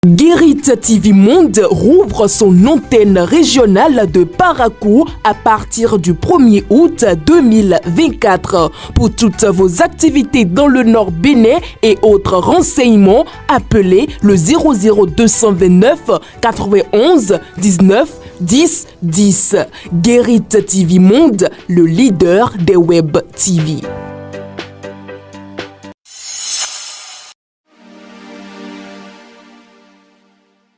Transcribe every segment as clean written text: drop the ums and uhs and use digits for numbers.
Guérit TV Monde rouvre son antenne régionale de Parakou à partir du 1er août 2024. Pour toutes vos activités dans le Nord Bénin et autres renseignements, appelez le 00229 91 19 10 10. Guérit TV Monde, le leader des Web TV.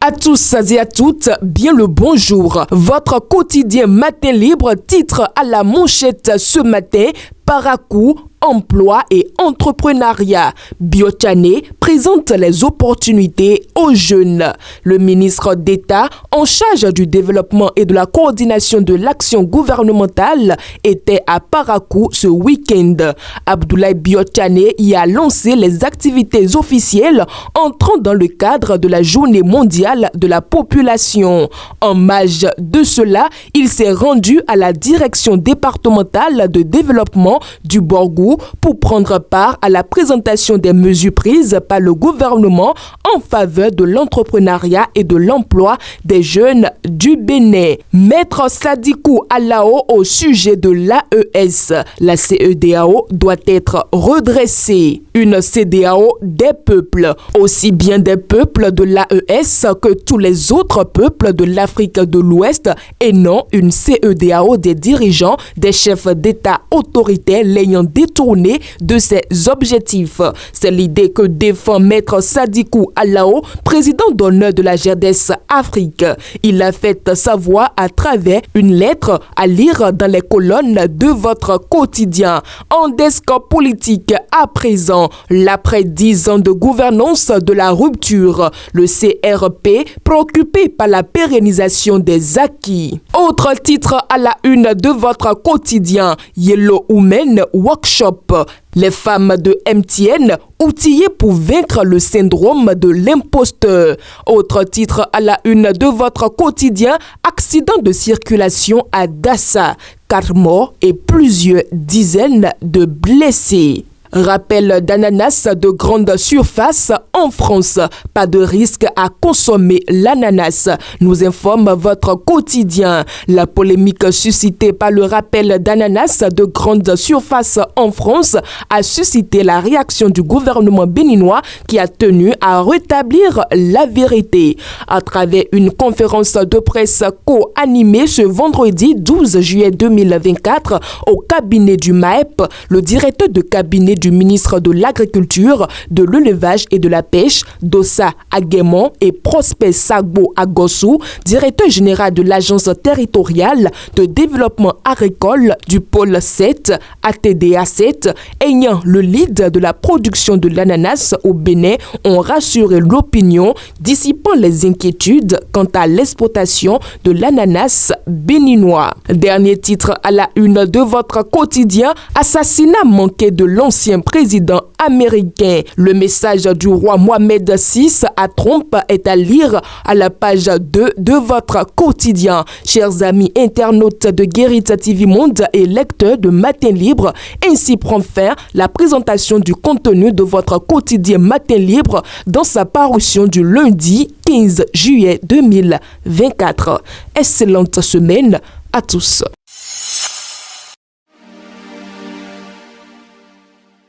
À tous et à toutes, bien le bonjour. Votre quotidien Matin Libre titre à la manchette ce matin: Parakou, emploi et entrepreneuriat. Biochane présente les opportunités aux jeunes. Le ministre d'État en charge du développement et de la coordination de l'action gouvernementale était à Parakou ce week-end. Abdoulaye Biochane y a lancé les activités officielles entrant dans le cadre de la Journée mondiale de la population. En marge de cela, il s'est rendu à la direction départementale de développement du Borgou pour prendre part à la présentation des mesures prises par le gouvernement en faveur de l'entrepreneuriat et de l'emploi des jeunes du Bénin. Maître Sadikou Alao au sujet de l'AES. La CEDEAO doit être redressée. Une CEDEAO des peuples, aussi bien des peuples de l'AES que tous les autres peuples de l'Afrique de l'Ouest, et non une CEDEAO des dirigeants, des chefs d'État autoritaires l'ayant détourné de ses objectifs. C'est l'idée que défend Maître Sadikou Alao, président d'honneur de la GERDES Afrique. Il a fait savoir à travers une lettre à lire dans les colonnes de votre quotidien. En desk politique à présent, l'après 10 ans de gouvernance de la rupture, le CRP préoccupé par la pérennisation des acquis. Autre titre à la une de votre quotidien: Yellow Women Workshop. Les femmes de MTN outillées pour vaincre le syndrome de l'imposteur. Autre titre à la une de votre quotidien: accident de circulation à Dassa. 4 morts et plusieurs dizaines de blessés. Rappel d'ananas de grande surface en France. Pas de risque à consommer l'ananas, nous informe votre quotidien. La polémique suscitée par le rappel d'ananas de grande surface en France a suscité la réaction du gouvernement béninois qui a tenu à rétablir la vérité. À travers une conférence de presse co-animée ce vendredi 12 juillet 2024 au cabinet du MAEP, le directeur de cabinet du ministre de l'Agriculture, de l'Élevage et de la Pêche, Dossa Aguemon, et Prosper Sagbo Agossou, directeur général de l'Agence territoriale de développement agricole du pôle 7, ATDA 7, ayant le lead de la production de l'ananas au Bénin, ont rassuré l'opinion, dissipant les inquiétudes quant à l'exportation de l'ananas béninois. Dernier titre à la une de votre quotidien: assassinat manqué de l'ancien président américain. Le message du roi Mohamed VI à Trump est à lire à la page 2 de votre quotidien. Chers amis internautes de Guérit TV Monde et lecteurs de Matin Libre, ainsi prend fin la présentation du contenu de votre quotidien Matin Libre dans sa parution du lundi 15 juillet 2024. Excellente semaine à tous.